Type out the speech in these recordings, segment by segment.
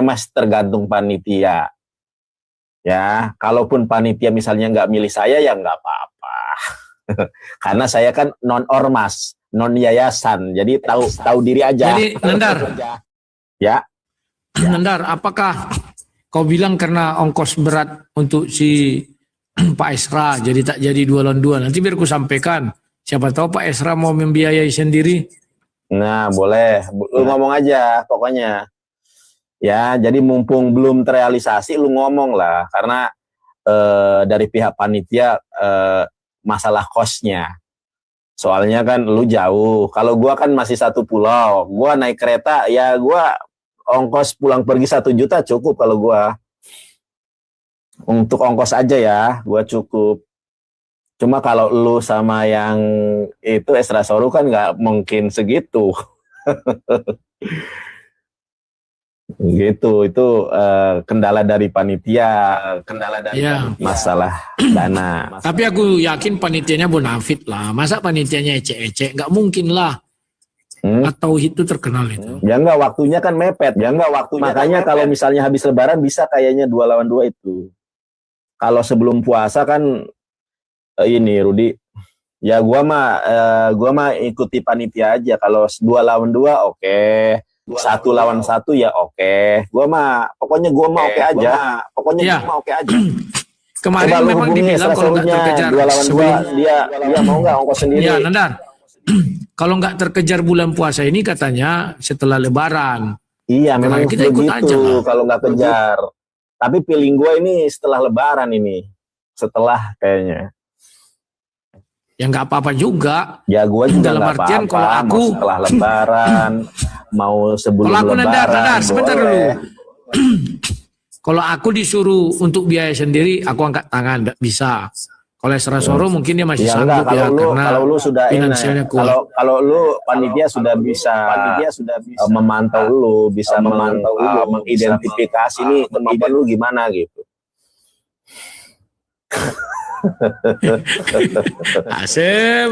Mas tergantung panitia. Ya, kalaupun panitia misalnya nggak milih saya ya nggak apa-apa. Karena saya kan non ormas, non yayasan, jadi tahu diri aja. Jadi Nandar, ya. Nandar, apakah kau bilang karena ongkos berat untuk si Pak Esra, jadi tak jadi 2 lawan 2. Nanti biar ku sampaikan. Siapa tahu Pak Esra mau membiayai sendiri. Nah, boleh. Lu ngomong aja pokoknya. Ya, jadi mumpung belum terrealisasi lu ngomong lah, karena dari pihak panitia masalah kosnya. Soalnya kan lu jauh. Kalau gua kan masih satu pulau. Gua naik kereta ya gua ongkos pulang pergi 1 juta cukup kalau gua. Untuk ongkos aja ya, gua cukup. Cuma kalau lu sama yang itu Esra Soru kan nggak mungkin segitu. Gitu, itu kendala dari panitia, masalah dana. Tapi aku yakin panitianya bonafit lah. Masa panitianya ecek-ecek? Nggak mungkin lah. Atau itu terkenal itu. Ya nggak, waktunya kan mepet. Makanya kalau misalnya habis lebaran bisa kayaknya 2 lawan 2 itu. Kalau sebelum puasa kan ini Rudi. Ya gua mah ikuti panitia aja. Kalau 2 lawan 2 oke. 1 lawan 1 ya oke. Gua mah oke aja. Kemarin coba memang dibilang kalau nggak terkejar 2 lawan 2 dia mau nggak ongkos sendiri. Ya Nandar. Kalau nggak terkejar bulan puasa ini katanya setelah lebaran. Iya, memang kita ikut aja lah. Kalau nggak kejar. Tapi feeling gue ini setelah lebaran ini. Setelah kayaknya. Ya nggak apa-apa juga. Ya gue juga dalam artian kalau aku mau setelah lebaran, mau sebelum lebaran. Kalau aku Nandar, sebentar dulu. Kalau aku disuruh untuk biaya sendiri, aku angkat tangan, nggak bisa. Kalau Esra Soru mungkin dia masih sanggup ya, karena kalau lu sudah finansialnya kuat. Kalau lu panitia sudah bisa memantau lu, bisa mengidentifikasi nih kemampuan lu gimana gitu. Asem.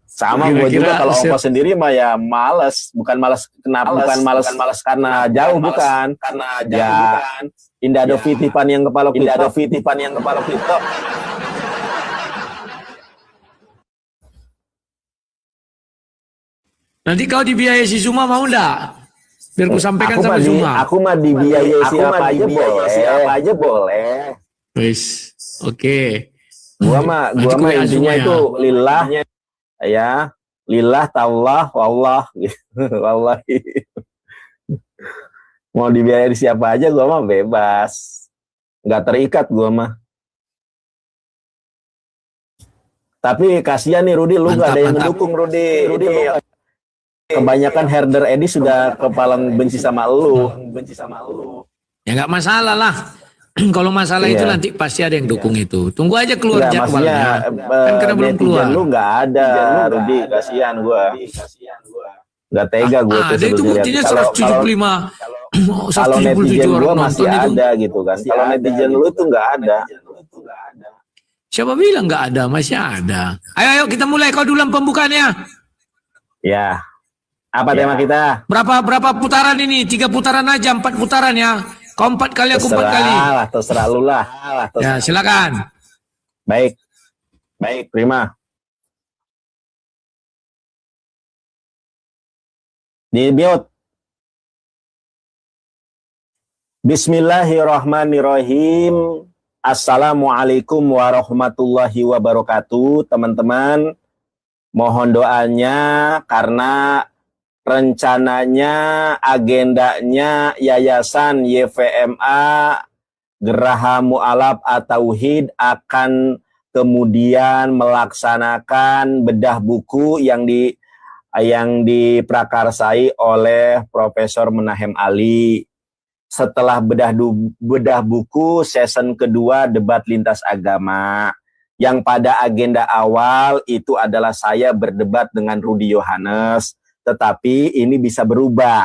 Sama gue juga kalau ongkos sendiri mah ya males, bukan males karena jauh, bukan. Indah ada titipan yang kepala kita. Nanti kau dibiayai si Zuma mau enggak? Biar ku sampaikan sama Zuma. Aku mah dibiayai siapa aja boleh. Wis, oke. Gua mah intinya itu lillah ya, lillah ta'allah wallah gitu. Wallahi. Mau dibiayai siapa aja gua mah bebas. Nggak terikat gua mah. Tapi kasihan nih Rudi, lu nggak ada yang mendukung Rudi. Kebanyakan herder Edi sudah kepalang benci sama lu. Ya nggak masalah lah. Kalau masalah itu nanti pasti ada yang dukung itu. Tunggu aja keluar jadwalnya. Kan karena belum keluar. Lu nggak ada, Rudi. Kasihan gua. Nggak tega gua. Ada itu buktinya 175. Kalau netizen gua masih ada gitu kan. Kalau netizen lu tuh nggak ada. Siapa bilang nggak ada? Masih ada. Ayo kita mulai. Kau dulu pembukaannya. Ya. Apa tema kita? Berapa putaran ini? 3 putaran aja, 4 putaran ya. Kau 4 kali, aku 4 kali. Terserah lu lah. Ya, silakan. Baik, prima. Di-mute. Bismillahirrahmanirrahim. Assalamualaikum warahmatullahi wabarakatuh, teman-teman. Mohon doanya karena rencananya, agendanya Yayasan YFMA Geraha Mu'alaf At-Tauhid akan kemudian melaksanakan bedah buku yang diprakarsai oleh Profesor Menahem Ali. Setelah bedah buku, season kedua debat lintas agama. Yang pada agenda awal itu adalah saya berdebat dengan Rudi Yohanes. Tetapi ini bisa berubah,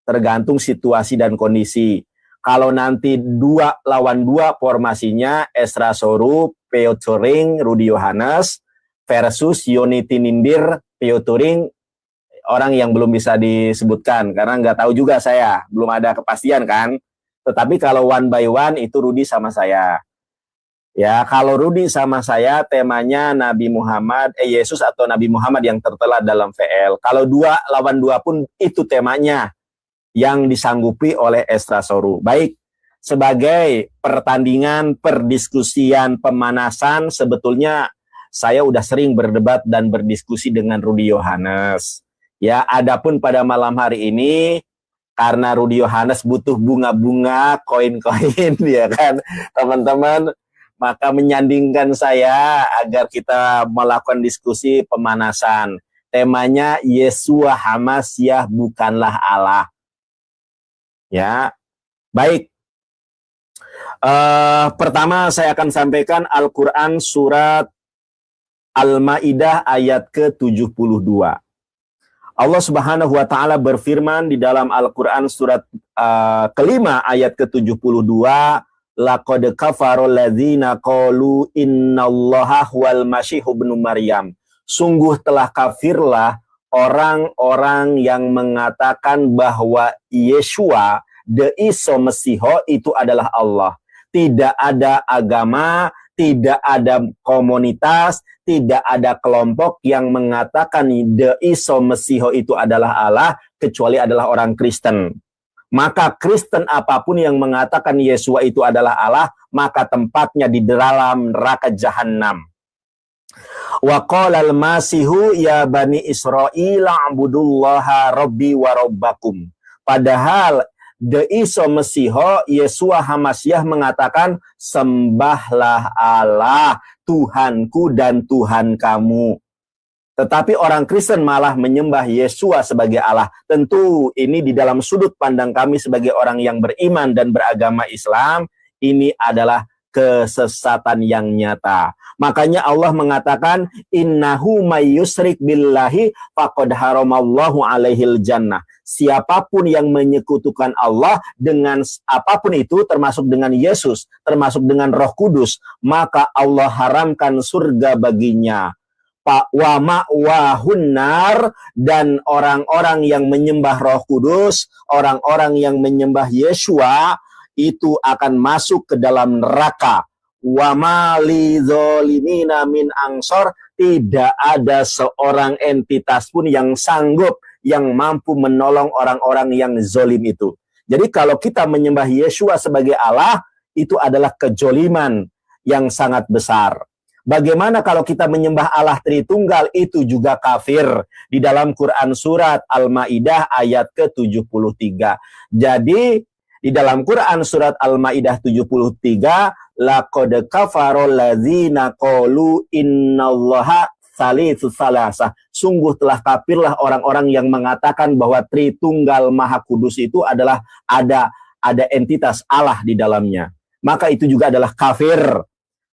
tergantung situasi dan kondisi. Kalau nanti 2 lawan 2 formasinya, Esra Soru, Peoturing, Rudi Yohanes, versus Yoni Tinindir, Peoturing, orang yang belum bisa disebutkan karena nggak tahu juga saya, belum ada kepastian kan. Tetapi kalau one by one itu Rudi sama saya. Ya, kalau Rudi sama saya temanya Nabi Muhammad, Yesus atau Nabi Muhammad yang tertera dalam VL. Kalau dua lawan dua pun itu temanya yang disanggupi oleh Esra Soru. Baik, sebagai pertandingan, perdiskusian, pemanasan, sebetulnya saya udah sering berdebat dan berdiskusi dengan Rudi Yohanes. Ya, adapun pada malam hari ini karena Rudi Yohanes butuh bunga-bunga, koin-koin, ya kan, teman-teman, maka menyandingkan saya agar kita melakukan diskusi pemanasan. Temanya Yesua Hamasyah bukanlah Allah. Ya, baik. Pertama saya akan sampaikan Al-Quran surat Al-Ma'idah ayat ke-72. Allah Subhanahu wa taala berfirman di dalam Al-Qur'an surat kelima ayat ke-72, laqad kafarul ladzina qalu innallaha huwal masyihu ibnu Maryam. Sungguh telah kafirlah orang-orang yang mengatakan bahwa Yeshua the Isa Mesiho itu adalah Allah. Tidak ada agama, tidak ada komunitas, tidak ada kelompok yang mengatakan the Isa Mesiho itu adalah Allah, kecuali adalah orang Kristen. Maka Kristen apapun yang mengatakan Yesua itu adalah Allah, maka tempatnya di dalam neraka jahanam. Wa qala al-masihu ya bani Israil a'budullaha rabbi wa rabbakum. Padahal the Isa Mesiho, Yesua Hamasyah mengatakan, sembahlah Allah, Tuhanku dan Tuhan kamu. Tetapi orang Kristen malah menyembah Yesua sebagai Allah. Tentu ini di dalam sudut pandang kami sebagai orang yang beriman dan beragama Islam, ini adalah kesesatan yang nyata. Makanya Allah mengatakan, innahu may yusyrik billahi faqad haramallahu alaihil jannah. Siapapun yang menyekutukan Allah dengan apapun itu, termasuk dengan Yesus, termasuk dengan Roh Kudus, maka Allah haramkan surga baginya. Wa ma'wahun nar, dan orang-orang yang menyembah Roh Kudus, orang-orang yang menyembah Yeshua, itu akan masuk ke dalam neraka. Wa ma lidzolimina min ansor, tidak ada seorang entitas pun yang sanggup, yang mampu menolong orang-orang yang zolim itu. Jadi kalau kita menyembah Yeshua sebagai Allah, itu adalah kejoliman yang sangat besar. Bagaimana kalau kita menyembah Allah Tritunggal, itu juga kafir. Di dalam Quran surat Al-Ma'idah ayat ke-73. Jadi di dalam Quran surat Al-Ma'idah 73, laqad kafarul ladzina qalu innallaha salisu salasah. Sungguh telah kafirlah orang-orang yang mengatakan bahwa Tritunggal Maha Kudus itu adalah ada entitas Allah di dalamnya. Maka itu juga adalah kafir.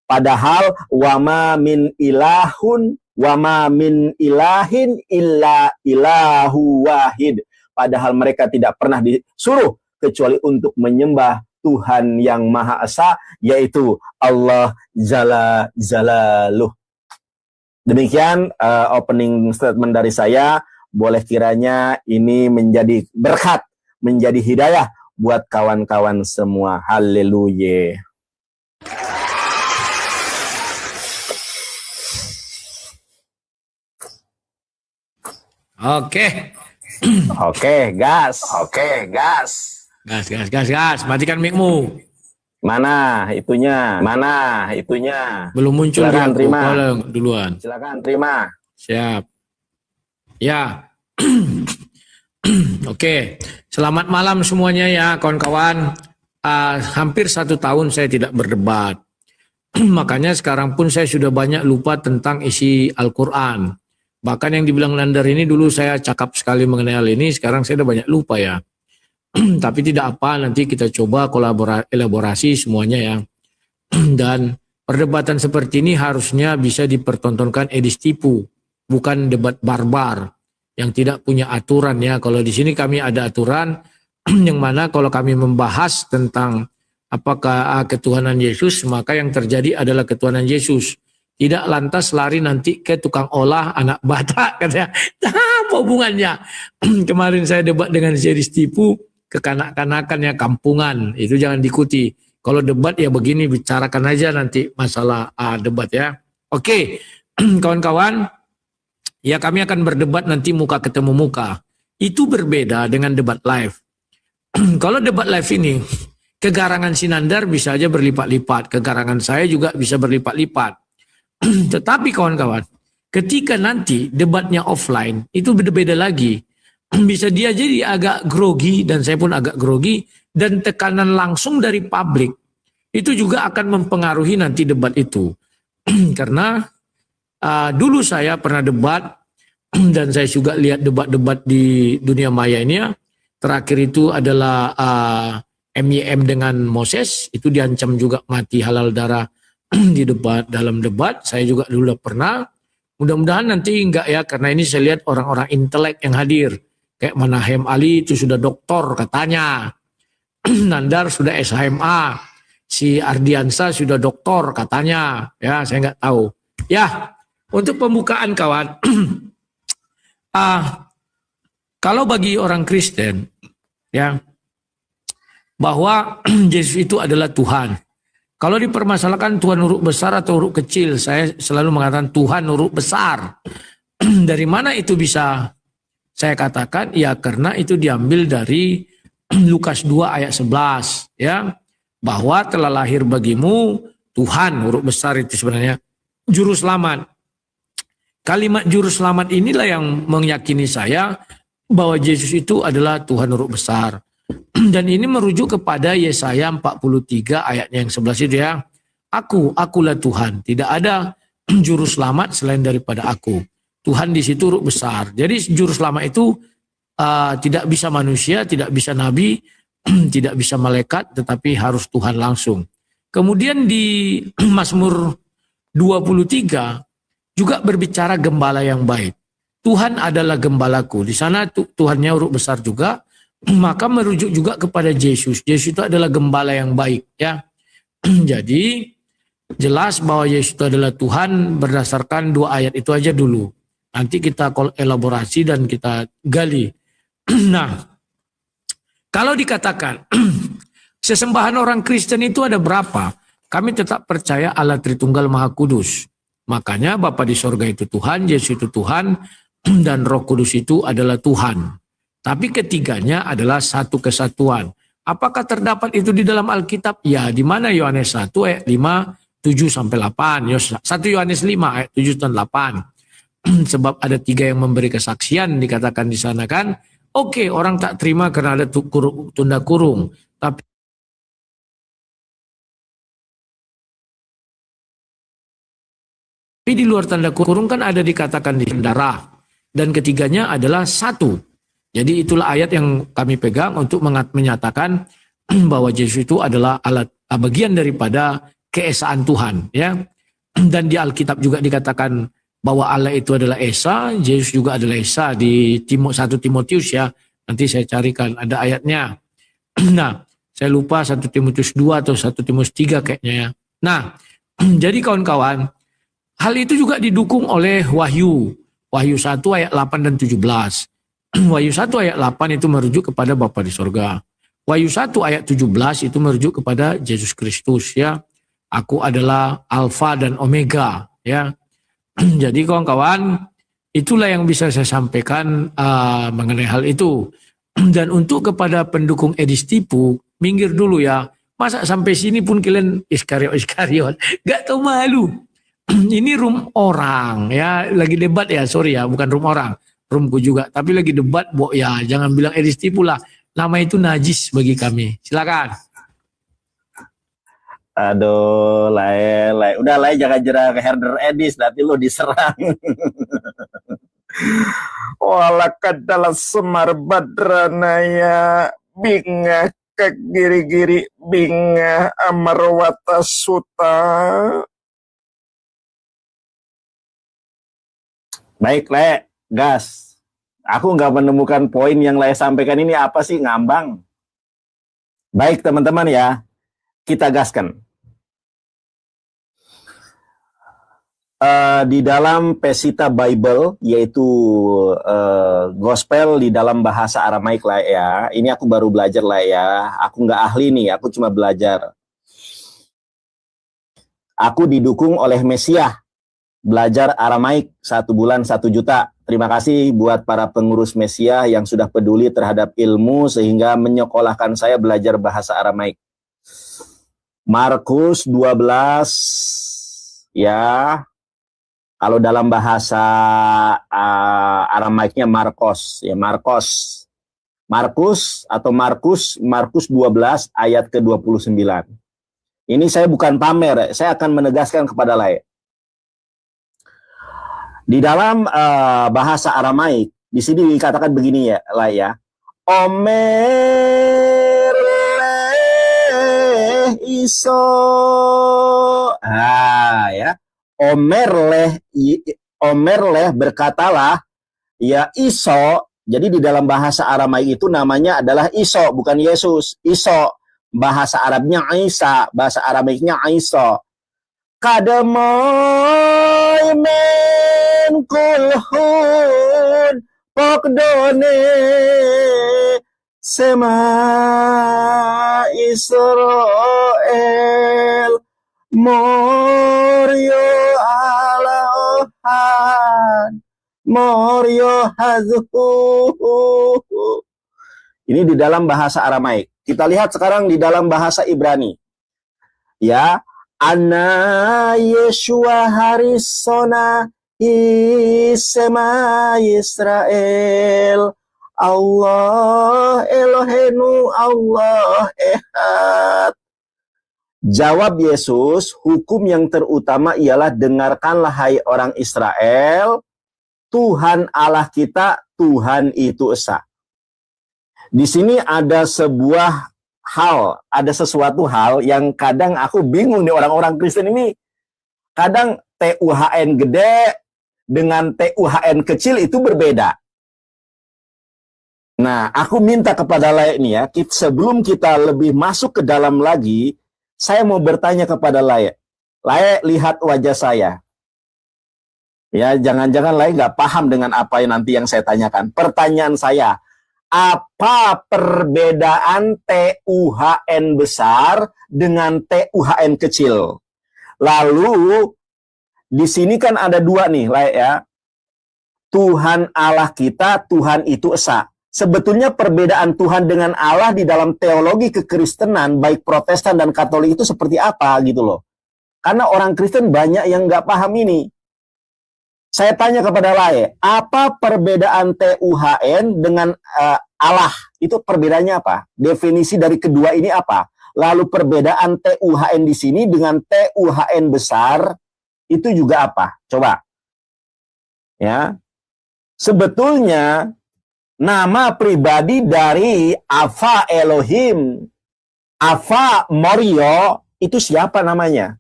Padahal wama min ilahin illa ilahu wahid. Padahal mereka tidak pernah disuruh kecuali untuk menyembah Tuhan yang Maha Esa, yaitu Allah Jalla Jalaluh. Demikian opening statement dari saya. Boleh kiranya ini menjadi berkat, menjadi hidayah buat kawan-kawan semua. Haleluya. Oke. Oke, gas. Gas. Matikan mic-mu. Mana itunya? Belum muncul. Silakan terima. Duluan. Silakan terima. Siap. Ya. Oke. Selamat malam semuanya ya kawan-kawan. Hampir 1 tahun saya tidak berdebat. Makanya sekarang pun saya sudah banyak lupa tentang isi Al-Quran. Bahkan yang dibilang Landar ini dulu saya cakap sekali mengenai hal ini, sekarang saya udah banyak lupa ya. Tapi tidak apa, nanti kita coba elaborasi semuanya ya. Dan perdebatan seperti ini harusnya bisa dipertontonkan edis tipu, bukan debat barbar yang tidak punya aturan ya. Kalau di sini kami ada aturan yang mana kalau kami membahas tentang apakah ketuhanan Yesus, maka yang terjadi adalah ketuhanan Yesus. tidak lantas lari nanti ke tukang olah anak Batak katanya. Apa hubungannya? Kemarin saya debat dengan series tipu kekanak-kanakannya kampungan, itu jangan diikuti. Kalau debat ya begini, bicarakan aja nanti masalah debat ya. Oke, kawan-kawan, ya kami akan berdebat nanti muka ketemu muka. Itu berbeda dengan debat live. Kalau debat live ini, kegarangan Sinandar bisa aja berlipat-lipat, kegarangan saya juga bisa berlipat-lipat. Tetapi kawan-kawan, ketika nanti debatnya offline, itu berbeda lagi. Bisa dia jadi agak grogi, dan saya pun agak grogi, dan tekanan langsung dari publik, itu juga akan mempengaruhi nanti debat itu. Karena dulu saya pernah debat, dan saya juga lihat debat-debat di dunia maya ini ya. Terakhir itu adalah MYM dengan Moses, itu diancam juga mati halal darah di debat, dalam debat. Saya juga dulu pernah. Mudah-mudahan nanti enggak ya, karena ini saya lihat orang-orang intelek yang hadir. Kayak Manahem Ali itu sudah doktor katanya. Nandar sudah SHMA. Si Ardiansa sudah doktor katanya. Ya, saya enggak tahu. Ya, untuk pembukaan kawan. Kalau bagi orang Kristen, ya, bahwa Yesus itu adalah Tuhan. Kalau dipermasalahkan Tuhan huruf besar atau huruf kecil, saya selalu mengatakan Tuhan huruf besar. Dari mana itu bisa saya katakan? Ya karena itu diambil dari Lukas 2 ayat 11, ya, bahwa telah lahir bagimu Tuhan, huruf besar itu sebenarnya juru selamat. Kalimat juru selamat inilah yang meyakini saya bahwa Yesus itu adalah Tuhan huruf besar. Dan ini merujuk kepada Yesaya 43 ayatnya yang 11 itu ya. Akulah Tuhan, tidak ada juru selamat selain daripada aku. Tuhan di situ huruf besar. Jadi juru selamat itu tidak bisa manusia, tidak bisa nabi, tidak bisa malaikat, tetapi harus Tuhan langsung. Kemudian di Mazmur 23 juga berbicara gembala yang baik. Tuhan adalah gembalaku. Di sana Tuhannya huruf besar juga, maka merujuk juga kepada Yesus. Yesus itu adalah gembala yang baik, ya. Jadi jelas bahwa Yesus itu adalah Tuhan berdasarkan 2 ayat itu aja dulu. Nanti kita elaborasi dan kita gali. Nah, kalau dikatakan sesembahan orang Kristen itu ada berapa? Kami tetap percaya Allah Tritunggal Maha Kudus. Makanya Bapa di sorga itu Tuhan, Yesus itu Tuhan, dan Roh Kudus itu adalah Tuhan. Tapi ketiganya adalah satu kesatuan. Apakah terdapat itu di dalam Alkitab? Ya, di mana Yohanes 1 ayat 5, 7 sampai 8. 1 Yohanes 5 ayat 7 dan 8. Sebab ada 3 yang memberi kesaksian dikatakan di sana kan. Oke, orang tak terima karena ada tunda kurung. Tapi di luar tanda kurung kan ada dikatakan di darah. Dan ketiganya adalah satu. Jadi itulah ayat yang kami pegang untuk menyatakan bahwa Yesus itu adalah bagian daripada keesaan Tuhan, ya. Dan di Alkitab juga dikatakan bahwa Allah itu adalah Esa, Yesus juga adalah Esa di 1 Timotius ya. Nanti saya carikan ada ayatnya. Nah, saya lupa 1 Timotius 2 atau 1 Timotius 3 kayaknya ya. Nah, jadi kawan-kawan, hal itu juga didukung oleh Wahyu 1 ayat 8 dan 17. Wahyu 1 ayat 8 itu merujuk kepada Bapa di sorga. Wahyu 1 ayat 17 itu merujuk kepada Yesus Kristus ya. Aku adalah Alfa dan Omega ya. Jadi kawan-kawan, itulah yang bisa saya sampaikan mengenai hal itu. Dan untuk kepada pendukung Edis Tipu, minggir dulu ya. Masa sampai sini pun kalian iskariot. Gak tahu malu. Ini room orang ya, lagi debat ya, sorry ya, bukan room orang. Roomku juga, tapi lagi debat, ya jangan bilang Edis Tipu lah. Nama itu najis bagi kami. Silakan. Aduh, Lai. Udah Lai jangan jerah ke herder Edis, nanti lu diserang. Walakad dalam semar badranaya bingah kek giri-giri bingah amarwata suta. Baik, Le, gas. Aku nggak menemukan poin yang Le sampaikan ini apa sih, ngambang. Baik, teman-teman ya, kita gaskan. di dalam Pesita Bible, yaitu gospel di dalam bahasa Aramaik lah ya. Ini aku baru belajar lah ya. Aku nggak ahli nih, aku cuma belajar. Aku didukung oleh Mesiah. Belajar Aramaik 1 bulan 1 juta. Terima kasih buat para pengurus Mesiah yang sudah peduli terhadap ilmu sehingga menyekolahkan saya belajar bahasa Aramaik. Markus 12 ya. Kalau dalam bahasa Aramaiknya Markos ya, Markos. Markus 12 ayat ke-29. Ini saya bukan pamer, saya akan menegaskan kepada lain. Di dalam bahasa Aramaik, di sini dikatakan begini ya, lah ya. Omer leh iso. Ya. Omer leh berkatalah, ya iso. Jadi di dalam bahasa Aramaik itu namanya adalah iso, bukan Yesus. Iso. Bahasa Arabnya Isa, bahasa Aramaiknya Isa. Kademoy men kulhun pokdone sema Israel moryo alaohan moryo hazhu. Ini di dalam bahasa Aramaik. Kita lihat sekarang di dalam bahasa Ibrani. Ya, Ana Yeshua Harisona Isema Israel Allah Elohenu Allah Ehad. Jawab Yesus, hukum yang terutama ialah dengarkanlah hai orang Israel, Tuhan Allah kita, Tuhan itu esa. Di sini ada sesuatu hal yang kadang aku bingung nih, orang-orang Kristen ini. Kadang TUHN gede dengan TUHN kecil itu berbeda. Nah, aku minta kepada Lae nih ya, sebelum kita lebih masuk ke dalam lagi, saya mau bertanya kepada Lae. Lae, lihat wajah saya. Ya, jangan-jangan Lae nggak paham dengan apa yang nanti yang saya tanyakan. Pertanyaan saya, apa perbedaan TUHN besar dengan TUHN kecil? Lalu di sini kan ada 2 nih, ya. Tuhan Allah kita, Tuhan itu esa. Sebetulnya perbedaan Tuhan dengan Allah di dalam teologi kekristenan, baik Protestan dan Katolik itu seperti apa gitu loh. Karena orang Kristen banyak yang nggak paham ini. Saya tanya kepada Lae, apa perbedaan TUHN dengan Allah? Itu perbedaannya apa? Definisi dari kedua ini apa? Lalu perbedaan TUHN di sini dengan TUHN besar itu juga apa? Coba. Ya. Sebetulnya nama pribadi dari Ava Elohim, Ava Morio itu siapa namanya?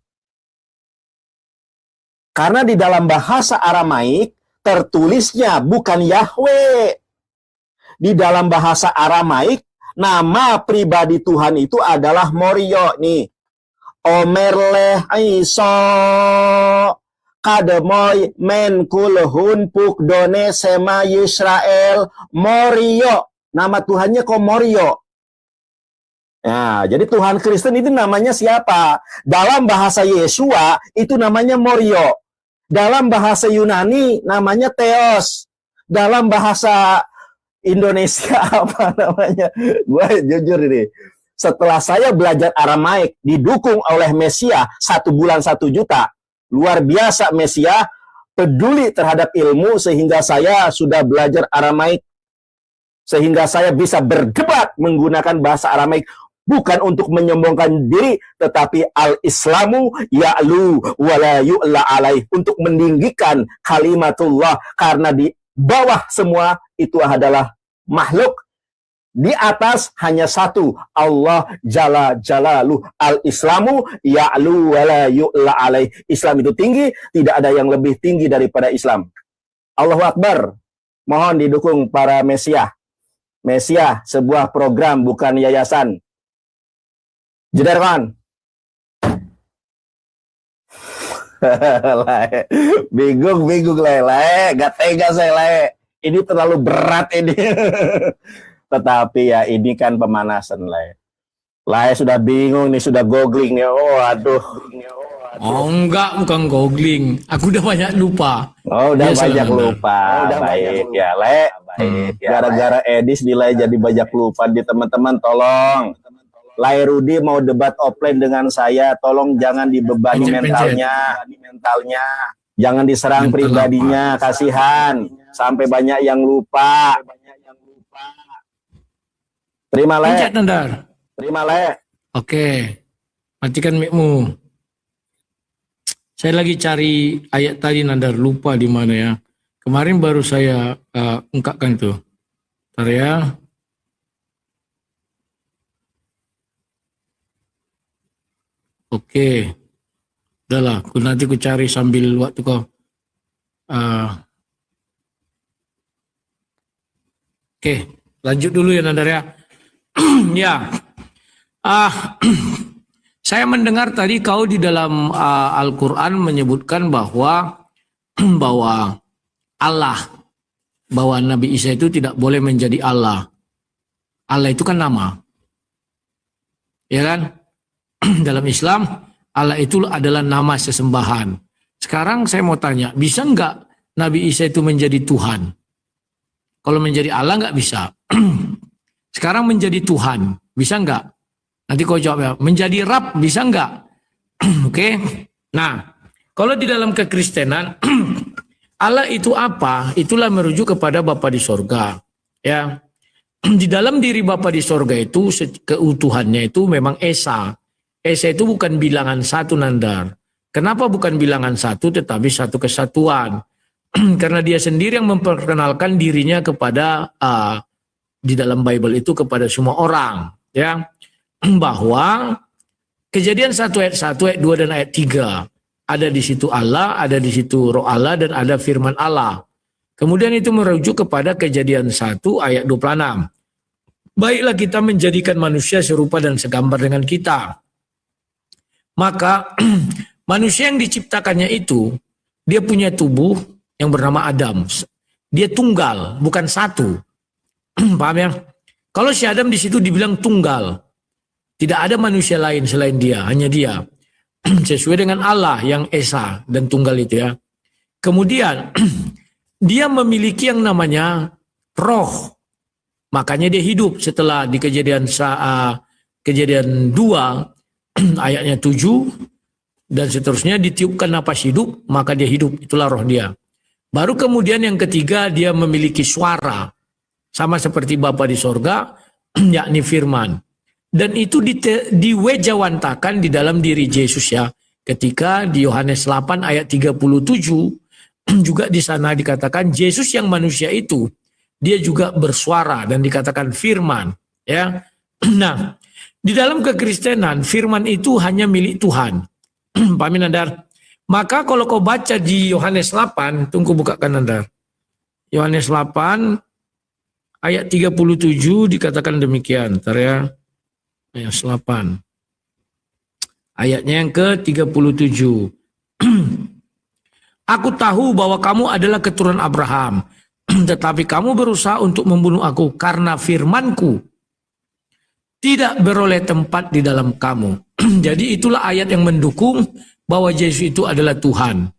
Karena di dalam bahasa Aramaik tertulisnya bukan Yahweh. Di dalam bahasa Aramaik nama pribadi Tuhan itu adalah Morio nih. Omerleh Iso kademoy men kulhun pukdone sema Yisrael Morio. Nama Tuhannya kok Morio? Nah, jadi Tuhan Kristen itu namanya siapa? Dalam bahasa Yesua itu namanya Morio. Dalam bahasa Yunani namanya Theos. Dalam bahasa Indonesia apa namanya? Gue jujur ini. Setelah saya belajar Aramaik didukung oleh Mesiah 1 bulan 1 juta. Luar biasa Mesiah peduli terhadap ilmu sehingga saya sudah belajar Aramaik. Sehingga saya bisa berdebat menggunakan bahasa Aramaik. Bukan untuk menyombongkan diri, tetapi al-islamu ya'lu wa la yu'la alaih. Untuk meninggikan kalimatullah. Karena di bawah semua itu adalah makhluk. Di atas hanya satu. Allah Jalla Jalaluh. Al-islamu ya'lu wa la yu'la alaih. Islam itu tinggi, tidak ada yang lebih tinggi daripada Islam. Allahu Akbar. Mohon didukung para Mesiah. Mesiah, sebuah program bukan yayasan. Jeder kan? Lae. Bingung Lae. Gak tega saya Lae. Ini terlalu berat ini. Tetapi ya ini kan pemanasan Lae. Lae sudah bingung nih, sudah googling nih. Oh aduh. Oh enggak, bukan googling. Aku udah banyak lupa. Oh udah Biasa banyak lah, lupa. Baik ya Lae. Gara-gara Edis di Lae jadi banyak lupa di teman-teman, tolong. Lae Rudi mau debat offline dengan saya, tolong jangan dibebani mentalnya. Jangan diserang Mental pribadinya, kasihan. Sampai banyak yang lupa. Terima Lae. Pencet Nandar. Terima Lae. Oke. Matikan mic-mu. Saya lagi cari ayat tadi Nandar, lupa di mana ya. Kemarin baru saya ungkapkan tuh. Bentar ya. Oke. Udahlah, nanti ku cari sambil waktu kau. Oke, lanjut dulu ya Nandar ya. Ya. Saya mendengar tadi kau di dalam Al-Quran menyebutkan bahwa Allah, bahwa Nabi Isa itu tidak boleh menjadi Allah. Allah itu kan nama. Ya kan? Dalam Islam, Allah itu adalah nama sesembahan. Sekarang saya mau tanya, bisa enggak Nabi Isa itu menjadi Tuhan? Kalau menjadi Allah enggak bisa. Sekarang menjadi Tuhan, bisa enggak? Nanti kau jawab ya, menjadi Rab bisa enggak? Oke. Nah, kalau di dalam kekristenan Allah itu apa? Itulah merujuk kepada Bapa di sorga. Ya. Di dalam diri Bapa di sorga itu keutuhannya itu memang Esa. Esa itu bukan bilangan satu Nandar. Kenapa bukan bilangan satu tetapi satu kesatuan? Karena dia sendiri yang memperkenalkan dirinya kepada di dalam Bible itu kepada semua orang, ya. Bahwa Kejadian 1 ayat 1, ayat 2 dan ayat 3 ada di situ Allah, ada di situ Roh Allah dan ada firman Allah. Kemudian itu merujuk kepada Kejadian 1 ayat 26. Baiklah kita menjadikan manusia serupa dan segambar dengan kita. Maka manusia yang diciptakannya itu dia punya tubuh yang bernama Adam. Dia tunggal, bukan satu. Paham ya? Kalau si Adam di situ dibilang tunggal. Tidak ada manusia lain selain dia, hanya dia. Sesuai dengan Allah yang Esa dan tunggal itu ya. Kemudian dia memiliki yang namanya roh. Makanya dia hidup setelah di kejadian 2 ayatnya 7 dan seterusnya ditiupkan napas hidup, maka dia hidup, itulah roh dia. Baru kemudian yang ketiga dia memiliki suara sama seperti Bapa di sorga, yakni firman. Dan itu diwejawantakan di dalam diri Yesus ya. Ketika di Yohanes 8 ayat 37 juga di sana dikatakan Yesus yang manusia itu dia juga bersuara dan dikatakan firman ya. Nah, di dalam kekristenan firman itu hanya milik Tuhan. Paham Nandar? Maka kalau kau baca di Yohanes 8, tunggu bukakan Nandar. Yohanes 8 ayat 37 dikatakan demikian, ntar ya. Ayat 8. Ayatnya yang ke-37. Aku tahu bahwa kamu adalah keturunan Abraham, tetapi kamu berusaha untuk membunuh aku karena firmanku tidak beroleh tempat di dalam kamu. Jadi itulah ayat yang mendukung bahwa Yesus itu adalah Tuhan.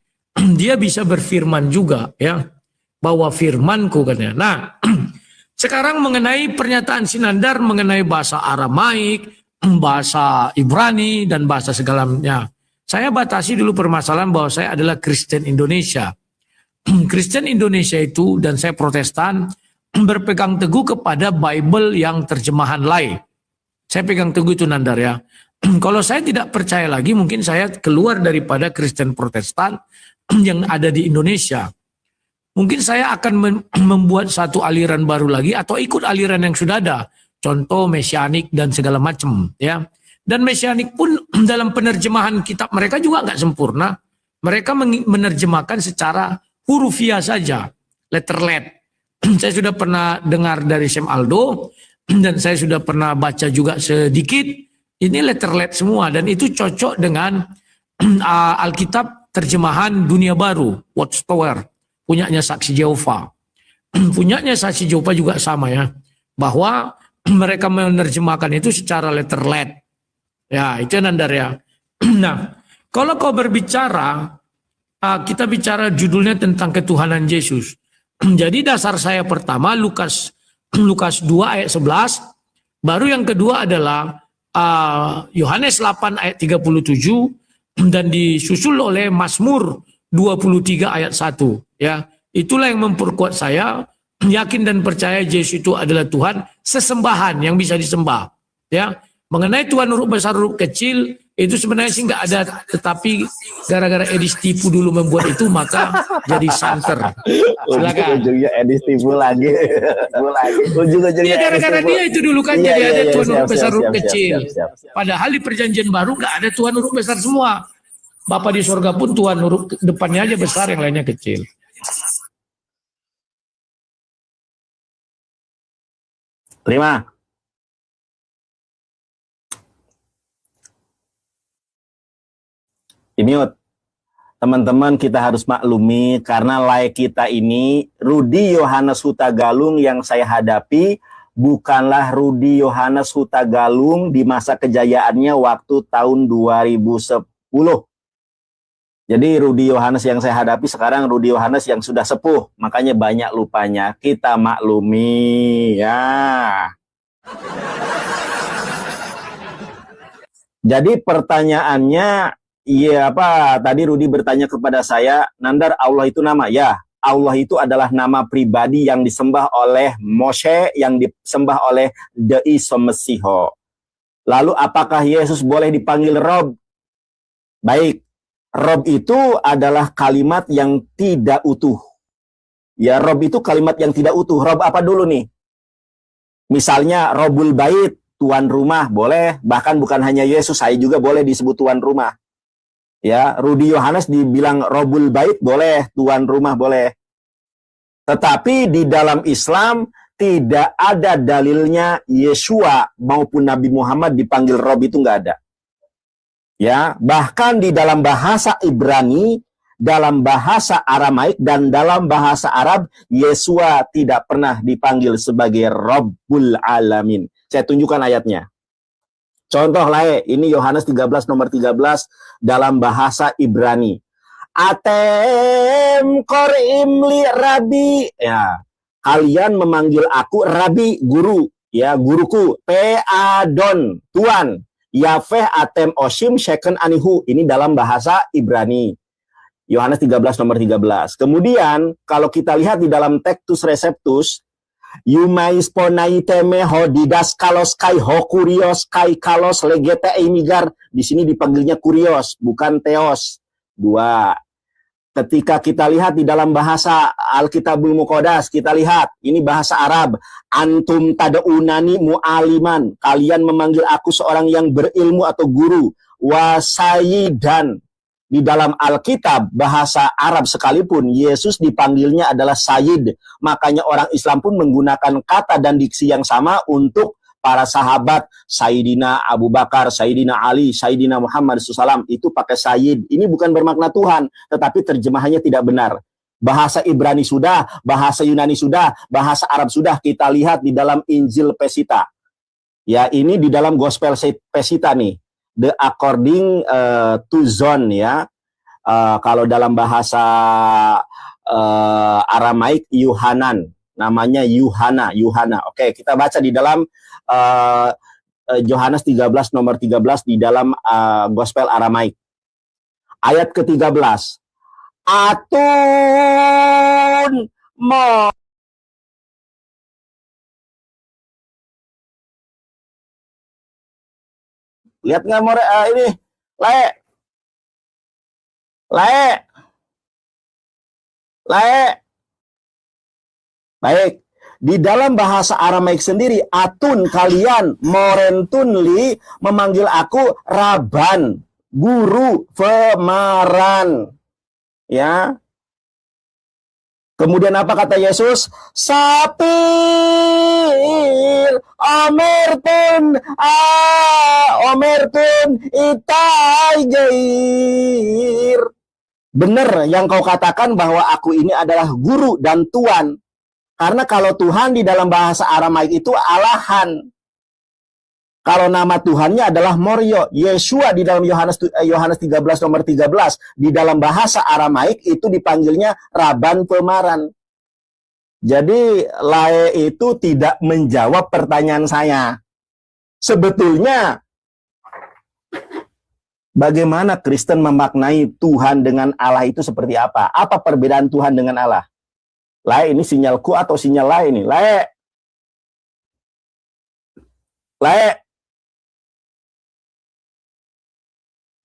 Dia bisa berfirman juga ya, bahwa firmanku katanya. Nah, sekarang mengenai pernyataan Sinandar mengenai bahasa Aramaik, bahasa Ibrani, dan bahasa segalanya. Saya batasi dulu permasalahan bahwa saya adalah Kristen Indonesia. Kristen Indonesia itu, dan saya Protestan, berpegang teguh kepada Bible yang terjemahan lain. Saya pegang teguh itu Nandar ya. Kalau saya tidak percaya lagi, mungkin saya keluar daripada Kristen Protestan yang ada di Indonesia. Mungkin saya akan membuat satu aliran baru lagi atau ikut aliran yang sudah ada. Contoh mesianik dan segala macam ya. Dan mesianik pun dalam penerjemahan kitab mereka juga nggak sempurna. Mereka menerjemahkan secara hurufiah saja, letterlet. Saya sudah pernah dengar dari Sam Aldo dan saya sudah pernah baca juga sedikit. Ini letterlet semua dan itu cocok dengan Alkitab terjemahan Dunia Baru, Watchtower, punyanya Saksi Jehova. Punyanya Saksi Jehova juga sama ya, bahwa mereka menerjemahkan itu secara letter-let. Ya, itu Nandar ya. Nah, kalau kau berbicara, kita bicara judulnya tentang ketuhanan Yesus. Jadi dasar saya pertama Lukas 2 ayat 11, baru yang kedua adalah Yohanes 8 ayat 37 dan disusul oleh Mazmur 23 ayat 1 ya. Itulah yang memperkuat saya yakin dan percaya Yesus itu adalah Tuhan sesembahan yang bisa disembah ya. Mengenai Tuhan huruf besar huruf kecil itu sebenarnya sih nggak ada, tetapi gara-gara Edis tipu dulu membuat itu maka jadi santer. Silakan. Ujungnya Edis tipu lagi. Ujung-ujungnya gara-gara dia itu dulu kan jadi ada Tuhan huruf besar huruf kecil. Siap. Padahal di perjanjian baru nggak ada Tuhan huruf besar semua. Bapa di surga pun Tuhan huruf depannya aja besar, yang lainnya kecil. Terima. Imut, teman-teman kita harus maklumi karena like kita ini Rudi Yohanes Hutagalung yang saya hadapi bukanlah Rudi Yohanes Hutagalung di masa kejayaannya waktu tahun 2010. Jadi Rudi Yohanes yang saya hadapi sekarang Rudi Yohanes yang sudah sepuh, makanya banyak lupanya. Kita maklumi ya. Jadi pertanyaannya, iya apa? Tadi Rudi bertanya kepada saya, Nandar, Allah itu nama? Ya, Allah itu adalah nama pribadi yang disembah oleh Moshe, yang disembah oleh Isa Mesih. Lalu apakah Yesus boleh dipanggil Rob? Baik, Rob itu adalah kalimat yang tidak utuh. Ya, Rob itu kalimat yang tidak utuh. Rob apa dulu nih? Misalnya Robul Bait, tuan rumah, boleh. Bahkan bukan hanya Yesus, saya juga boleh disebut tuan rumah. Ya, Rudi Yohanes dibilang Robul Bait boleh, tuan rumah boleh. Tetapi di dalam Islam tidak ada dalilnya Yeshua maupun Nabi Muhammad dipanggil Rob, itu nggak ada. Ya, bahkan di dalam bahasa Ibrani, dalam bahasa Aramaik dan dalam bahasa Arab, Yeshua tidak pernah dipanggil sebagai Rabbul Alamin. Saya tunjukkan ayatnya. Contoh lain, ini Yohanes 13 nomor 13 dalam bahasa Ibrani. Atem korim li Rabi. Ya, kalian memanggil aku Rabi, guru, ya, guruku. Peadon, tuan. Yafeh atem oshim sheken anihu. Ini dalam bahasa Ibrani. Yohanes 13 nomor 13. Kemudian kalau kita lihat di dalam Textus Receptus, Yumais ponai teme hodidas kalos kai ho kurios kai kalos legete imigar. Di sini dipanggilnya kurios, bukan teos. 2. Ketika kita lihat di dalam bahasa Alkitabul Muqaddas, kita lihat ini bahasa Arab. Antum tadaunani mu'aliman. Kalian memanggil aku seorang yang berilmu atau guru. Wasayidan. Di dalam Alkitab, bahasa Arab sekalipun, Yesus dipanggilnya adalah Sayyid. Makanya orang Islam pun menggunakan kata dan diksi yang sama untuk para sahabat. Sayyidina Abu Bakar, Sayyidina Ali, Sayyidina Muhammad SAW, itu pakai Sayyid. Ini bukan bermakna Tuhan, tetapi terjemahannya tidak benar. Bahasa Ibrani sudah, bahasa Yunani sudah, bahasa Arab sudah. Kita lihat di dalam Injil Pesita. Ya, ini di dalam Gospel Pesita nih. The according to zone ya. Kalau dalam bahasa Aramaik Yuhanan, namanya Yuhana. Oke, kita baca di dalam Yohanes 13 nomor 13 di dalam Gospel Aramaik. Ayat ke-13. Atun mo. Lihat nggak more ini? Lae. Baik. Di dalam bahasa Aramaik sendiri, atun kalian, morentun li, memanggil aku Raban, guru, pemaran. Ya. Kemudian apa kata Yesus? Sapir, omertun, itai gair. benar yang kau katakan bahwa aku ini adalah guru dan Tuhan. Karena kalau Tuhan di dalam bahasa Aramaik itu Allahan. Kalau nama Tuhannya adalah Morio, Yeshua di dalam Yohanes 13 nomor 13, di dalam bahasa Aramaik itu dipanggilnya Raban Pemaran. Jadi Lae itu tidak menjawab pertanyaan saya. Sebetulnya bagaimana Kristen memaknai Tuhan dengan Allah itu seperti apa? Apa perbedaan Tuhan dengan Allah? Lae, ini sinyalku atau sinyal Lae ini? Lae. Lae.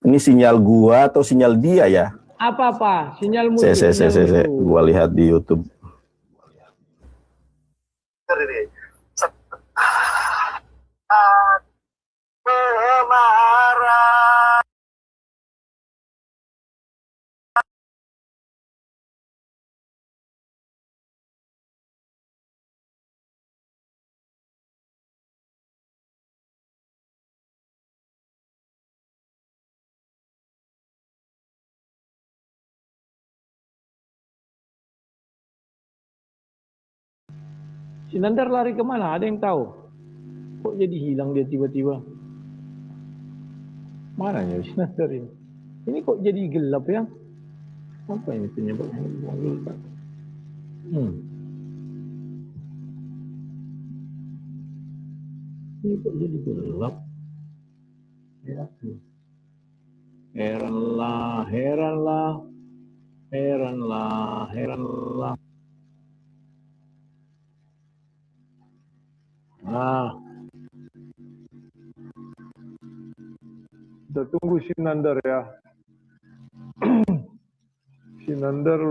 Ini sinyal gua atau sinyal dia ya? Apa? Sinyalmu. Saya. Gua lihat di YouTube. Si Nandar lari kemana? Ada yang tahu? Kok jadi hilang dia tiba-tiba? Mana ya si Nandar ini? Ini kok jadi gelap ya? Apa ini penyebabnya? Ini kok jadi gelap? Ya. Heranlah. Nah, kita tunggu si Nandar ya. Si Nandar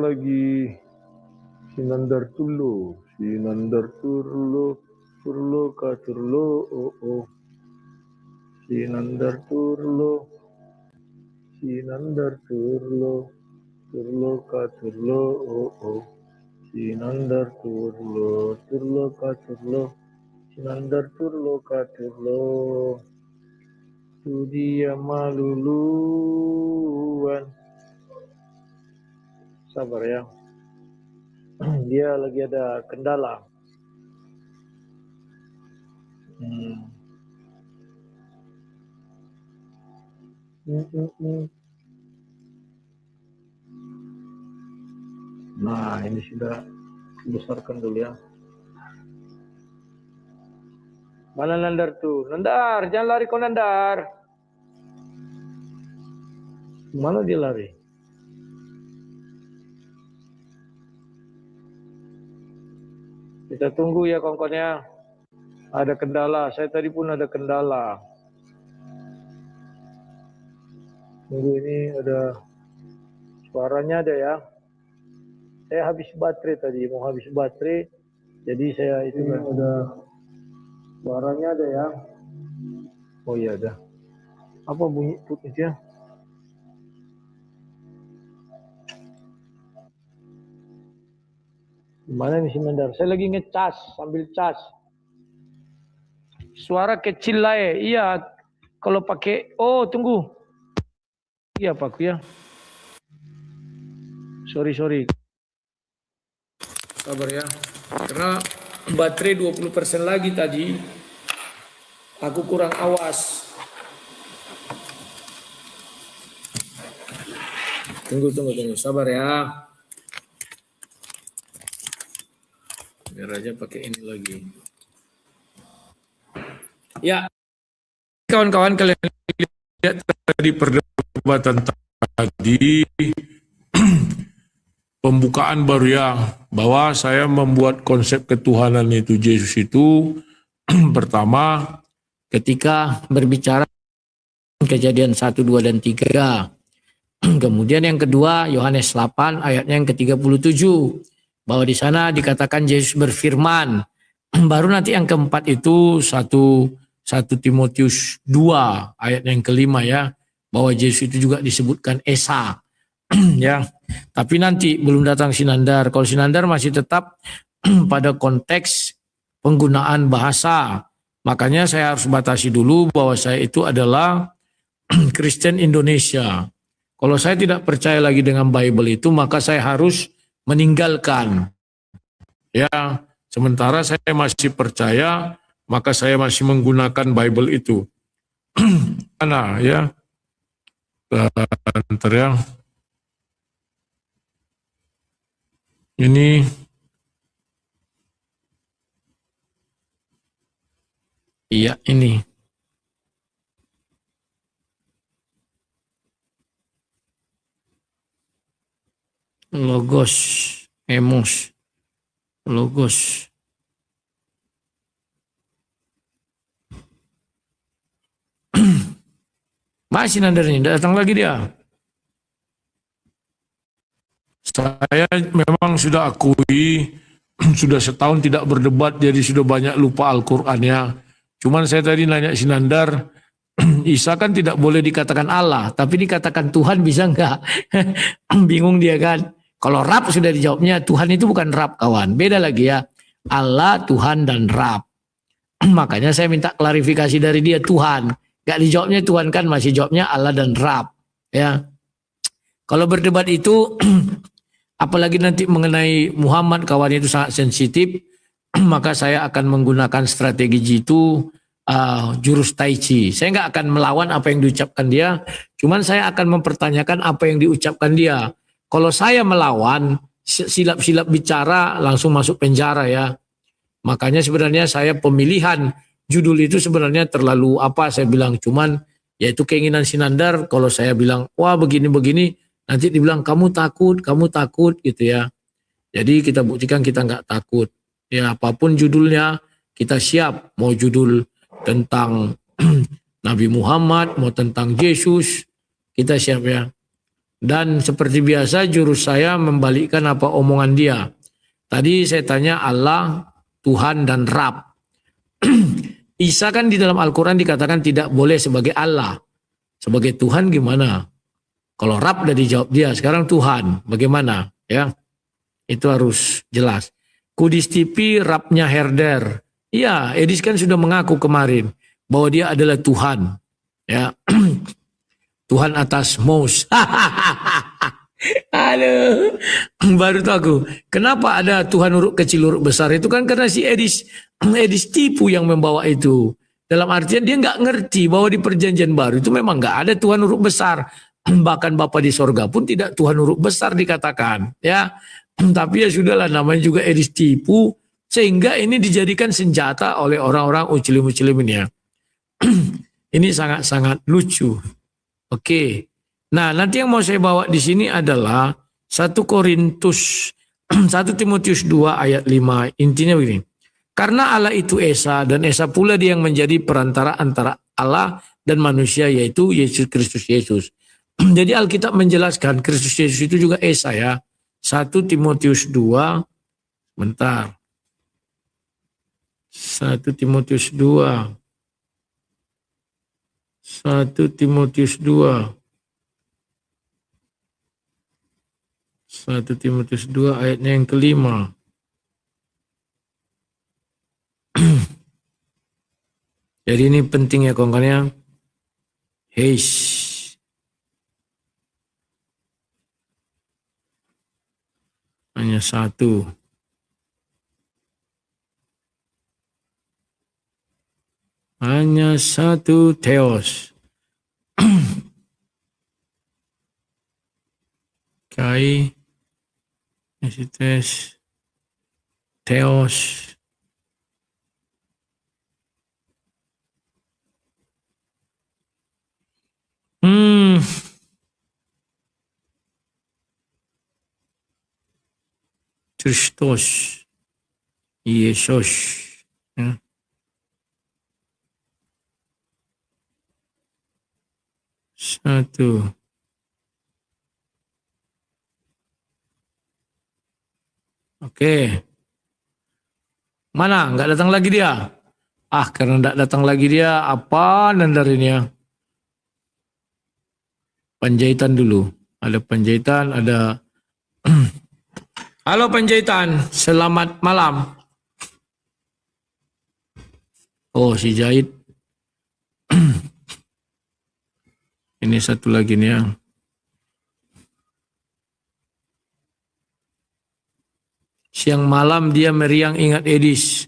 turlo, oh. Si Nandar turlo, oh. Si Nandar turlo. Sinandar turlo katurlo, tu dia maluluan. Sabar ya, dia lagi ada kendala. Nah, ini sudah besarkan dulu ya. Mana Nandar tuh? Nandar, jangan lari kau Nandar. Mana dia lari? Kita tunggu ya kawan-kawannya. Ada kendala, saya tadi pun ada kendala. Tunggu, ini ada suaranya ada ya. Saya habis baterai tadi, mau habis baterai. Jadi saya itu ada suaranya ada ya. Oh iya ada. Apa bunyi putusnya? Gimana nih si Nandar? Saya lagi ngecas, sambil cas. Suara kecil lah ya. Iya. Kalau pakai, oh tunggu. Iya Pak ya. Sorry. Sabar ya. Karena baterai 20% lagi tadi. Aku kurang awas. Tunggu. Sabar ya. Biar aja pakai ini lagi. Ya. Kawan-kawan, kalian lihat tadi perdebatan tadi. Pembukaan baru ya. Bahwa saya membuat konsep ketuhanan itu Yesus itu. Pertama, ketika berbicara Kejadian 1, 2, dan 3. Kemudian yang kedua, Yohanes 8 ayatnya yang ke-37. Bahwa di sana dikatakan Yesus berfirman. Baru nanti yang keempat itu 1 Timotius 2 ayat yang kelima ya. Bahwa Yesus itu juga disebutkan Esa. Ya. Tapi nanti belum datang Sinandar. Kalau Sinandar masih tetap pada konteks penggunaan bahasa. Makanya saya harus batasi dulu bahwa saya itu adalah Kristen Indonesia. Kalau saya tidak percaya lagi dengan Bible itu, maka saya harus meninggalkan. Ya, sementara saya masih percaya, maka saya masih menggunakan Bible itu. Mana ya? Bentar ya. Ini iya ini. Logos, emos, logos. Masih Nandar ini, datang lagi dia. Saya memang sudah akui, sudah setahun tidak berdebat, jadi sudah banyak lupa Al-Quran ya. Cuman saya tadi nanya si Nandar, Isa kan tidak boleh dikatakan Allah, tapi dikatakan Tuhan bisa enggak? Bingung dia kan. Kalau Rab sudah dijawabnya, Tuhan itu bukan Rab kawan. Beda lagi ya. Allah, Tuhan, dan Rab. Makanya saya minta klarifikasi dari dia, Tuhan. Gak dijawabnya Tuhan kan, masih jawabnya Allah dan Rab. Ya. Kalau berdebat itu, apalagi nanti mengenai Muhammad kawan itu sangat sensitif, maka saya akan menggunakan strategi jitu, jurus tai chi. Saya nggak akan melawan apa yang diucapkan dia, cuman saya akan mempertanyakan apa yang diucapkan dia. Kalau saya melawan, silap-silap bicara langsung masuk penjara ya. Makanya sebenarnya saya pemilihan judul itu sebenarnya terlalu apa saya bilang, cuman yaitu keinginan Sinandar. Kalau saya bilang wah begini-begini, nanti dibilang kamu takut gitu ya. Jadi kita buktikan kita nggak takut. Ya apapun judulnya kita siap. Mau judul tentang Nabi Muhammad, mau tentang Yesus, kita siap ya. Dan seperti biasa jurus saya membalikkan apa omongan dia. Tadi saya tanya Allah, Tuhan dan Rab. Isa kan di dalam Al-Quran dikatakan tidak boleh sebagai Allah. Sebagai Tuhan gimana? Kalau Rab udah dijawab dia, sekarang Tuhan bagaimana? Ya, itu harus jelas. Kudis TV Rabnya Herder. Iya, Edis kan sudah mengaku kemarin bahwa dia adalah Tuhan. Ya, Tuhan atas Mous. Aduh, baru tahu aku. Kenapa ada Tuhan huruf kecil huruf besar? Itu kan karena si Edis tipu yang membawa itu. Dalam artian dia nggak ngerti bahwa di perjanjian baru itu memang nggak ada Tuhan huruf besar. Bahkan Bapa di sorga pun tidak Tuhan huruf besar dikatakan. Ya, tapi ya sudahlah namanya juga Edis tipu. Sehingga ini dijadikan senjata oleh orang-orang ucilim-ucilim ini ya. Ini sangat-sangat lucu. Oke. Nah, nanti yang mau saya bawa di sini adalah 1 Korintus 1 Timotius 2 ayat 5. Intinya begini. Karena Allah itu Esa dan Esa pula dia yang menjadi perantara antara Allah dan manusia yaitu Yesus Kristus Yesus. Jadi Alkitab menjelaskan Kristus Yesus itu juga Esa ya. 1 Timotius 2 bentar. 1 Timotius 2 1 Timotius 2 1 Timotius 2 ayatnya yang kelima. Jadi ini penting ya kawan-kawan. Hanya satu. Hanya satu Theos. Kai Esites Theos. Christos Yesus. Ya. Satu. Oke. Mana? Nggak datang lagi dia? Karena nggak datang lagi dia, apa nandarinya? Panjaitan dulu. Ada Panjaitan, ada... Halo Panjaitan, selamat malam. Oh, si Jahit. Ini satu lagi nih ya. Siang malam dia meriang ingat Edis.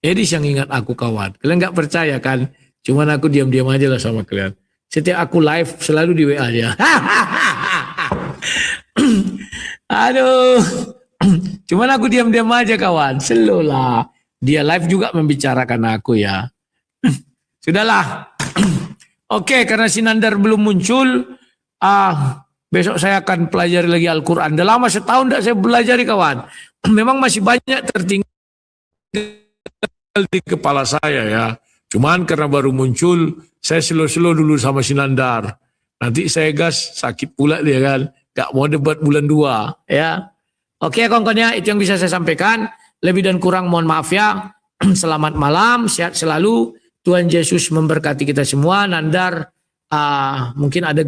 Edis yang ingat aku kawan. Kalian nggak percaya kan? Cuman aku diam-diam aja lah sama kalian. Setiap aku live selalu di WA dia. Aduh. Cuman aku diam-diam aja kawan. Selalu lah. Dia live juga membicarakan aku ya. Sudahlah. Oke, karena si Nandar belum muncul. Besok saya akan pelajari lagi Al-Quran. Udah lama setahun tidak saya pelajari kawan. Memang masih banyak tertinggal di kepala saya ya. Cuman karena baru muncul, saya slow-slow dulu sama si Nandar. Nanti saya gas, sakit pula dia kan. Gak mau debat bulan 2 ya. Oke kawan-kawan ya, itu yang bisa saya sampaikan. Lebih dan kurang mohon maaf ya. Selamat malam, sehat selalu. Tuhan Yesus memberkati kita semua. Nandar, mungkin ada